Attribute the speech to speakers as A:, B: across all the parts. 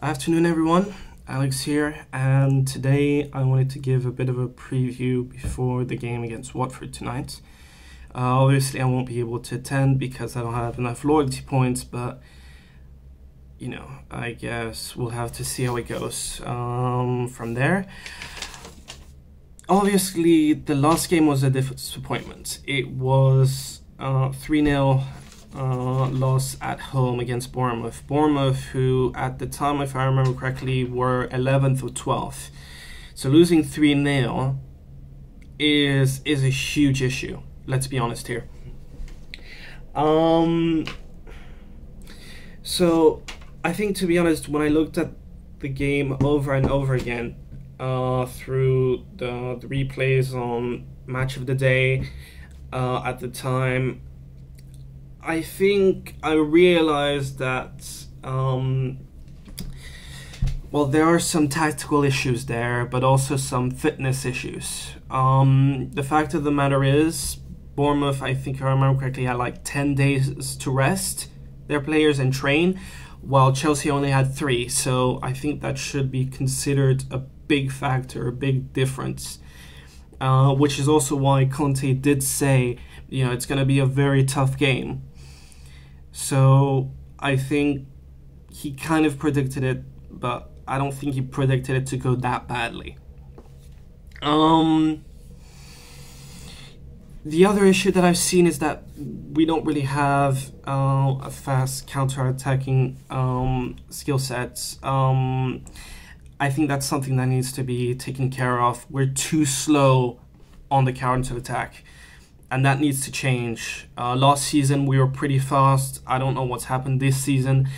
A: Afternoon everyone, Alex here, and today I wanted to give a bit of a preview before the game against Watford tonight. Obviously I won't be able to attend because I don't have enough loyalty points, but you know, I guess we'll have to see how it goes from there. Obviously the last game was a disappointment. It was 3-0 loss at home against Bournemouth. Bournemouth, who at the time, if I remember correctly, were 11th or 12th. So losing 3-0 is a huge issue. Let's be honest here. So I think, to be honest, when I looked at the game over and over again through the replays on Match of the Day at the time, I think I realized that, well, there are some tactical issues there, but also some fitness issues. The fact of the matter is, Bournemouth, I think I remember correctly, had like 10 days to rest their players and train, while Chelsea only had 3. So I think that should be considered a big factor, a big difference. Which is also why Conte did say, you know, it's going to be a very tough game. So I think he kind of predicted it, but I don't think he predicted it to go that badly. The other issue that I've seen is that we don't really have a fast counter-attacking skill set. I think that's something that needs to be taken care of. We're too slow on the counter-attack, and that needs to change. Last season we were pretty fast. I don't know what's happened this season,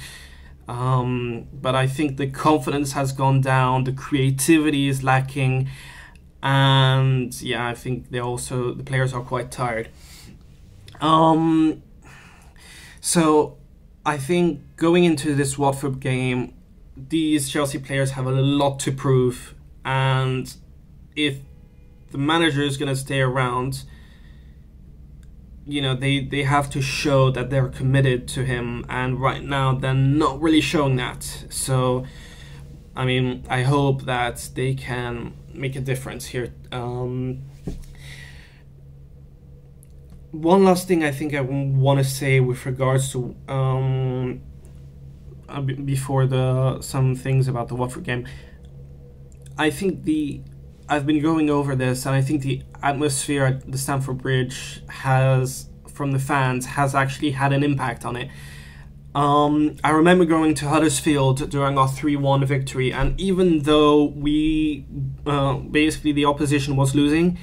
A: but I think the confidence has gone down, the creativity is lacking, and yeah, I think the players are quite tired. So I think going into this Watford game, these Chelsea players have a lot to prove, and if the manager is going to stay around, you know, they have to show that they're committed to him, and right now they're not really showing that. So I mean, I hope that they can make a difference here. One last thing I think I want to say with regards to before some things about the Watford game. I think I've been going over this, and I think the atmosphere at the Stamford Bridge from the fans has actually had an impact on it. I remember going to Huddersfield during our 3-1 victory, and even though we basically the opposition was losing,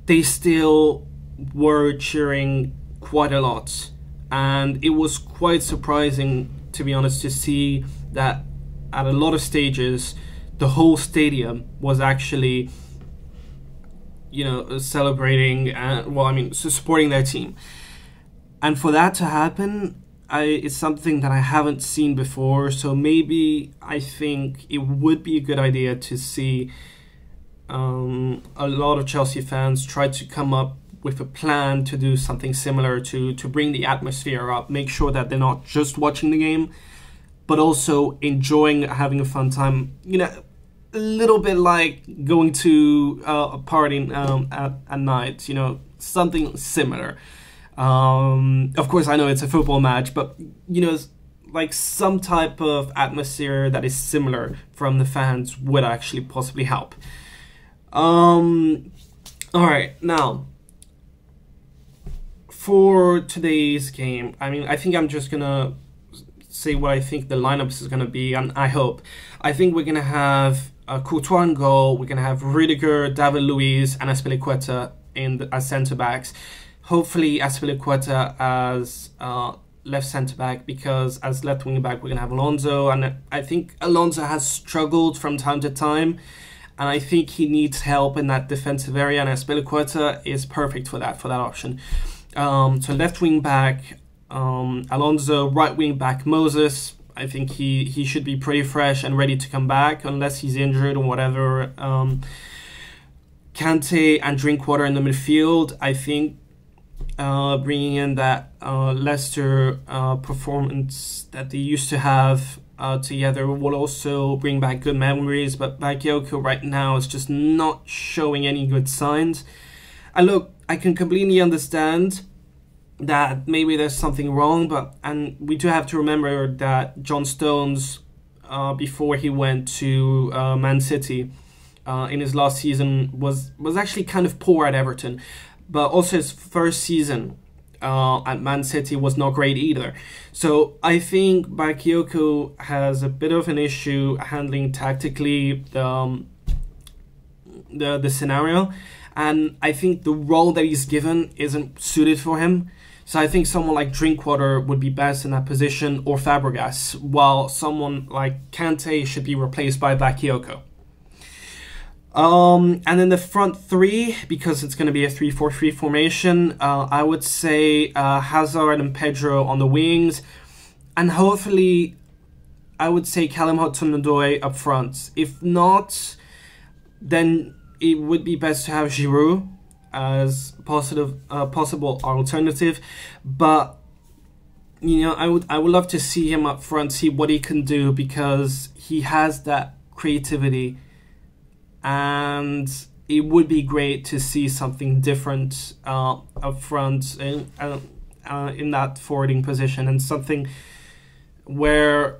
A: they still were cheering quite a lot, and it was quite surprising, to be honest, to see that at a lot of stages the whole stadium was actually, you know, celebrating and, well, I mean, supporting their team. And for that to happen, it's something that I haven't seen before. So maybe I think it would be a good idea to see a lot of Chelsea fans try to come up with a plan to do something similar to bring the atmosphere up, make sure that they're not just watching the game, but also enjoying, having a fun time, you know, a little bit like going to a party at night, you know, something similar. Of course, I know it's a football match, but, you know, like some type of atmosphere that is similar from the fans would actually possibly help. Alright, now, for today's game, I mean, I think I'm just gonna say what I think the lineups is gonna be, and I think we're gonna have Courtois in goal, we're gonna have Rudiger, David Luiz, and Azpilicueta as centre backs. Hopefully Azpilicueta as left centre back, because as left wing back we're gonna have Alonso, and I think Alonso has struggled from time to time, and I think he needs help in that defensive area, and Azpilicueta is perfect for that option. So left wing back Alonso, right wing back Moses. I think he should be pretty fresh and ready to come back unless he's injured or whatever. Kante and Drinkwater in the midfield. I think bringing in that Leicester performance that they used to have together will also bring back good memories, but Bakayoko right now is just not showing any good signs. And look, I can completely understand that maybe there's something wrong, and we do have to remember that John Stones, before he went to Man City in his last season, was actually kind of poor at Everton, but also his first season at Man City was not great either. So I think Bakayoko has a bit of an issue handling tactically the scenario, and I think the role that he's given isn't suited for him. So I think someone like Drinkwater would be best in that position, or Fabregas, while someone like Kante should be replaced by Bakayoko. And then the front three, because it's going to be a 3-4-3 formation, I would say Hazard and Pedro on the wings, and hopefully I would say Callum Hudson-Odoi up front. If not, then it would be best to have Giroud as possible alternative, but you know, I would love to see him up front, see what he can do, because he has that creativity, and it would be great to see something different up front in that forwarding position, and something where,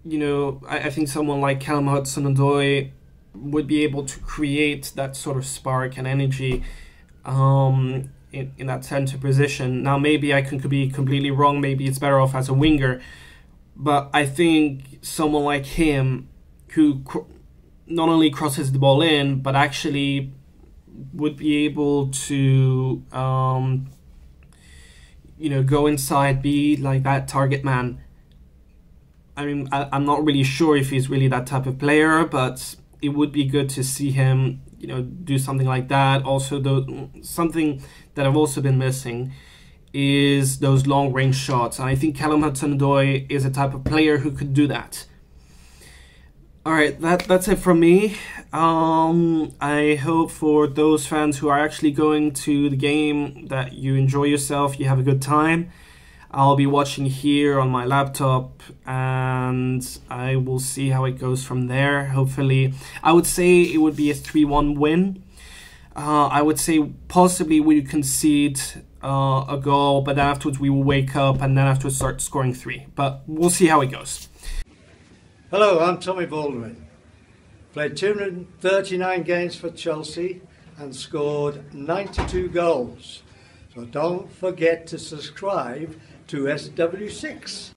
A: you know, I think someone like Callum Hudson-Odoi would be able to create that sort of spark and energy in that center position. Now, maybe I could be completely wrong. Maybe it's better off as a winger. But I think someone like him, who not only crosses the ball in, but actually would be able to, you know, go inside, be like that target man. I mean, I'm not really sure if he's really that type of player, but it would be good to see him, you know, do something like that. Also, something that I've also been missing is those long-range shots. And I think Callum Hudson-Odoi is a type of player who could do that. All right, that's it from me. I hope for those fans who are actually going to the game that you enjoy yourself, you have a good time. I'll be watching here on my laptop, and I will see how it goes from there. Hopefully, I would say it would be a 3-1 win. I would say possibly we concede a goal, but then afterwards we will wake up and then afterwards start scoring 3. But we'll see how it goes.
B: Hello, I'm Tommy Baldwin. Played 239 games for Chelsea and scored 92 goals. So don't forget to subscribe to SW6.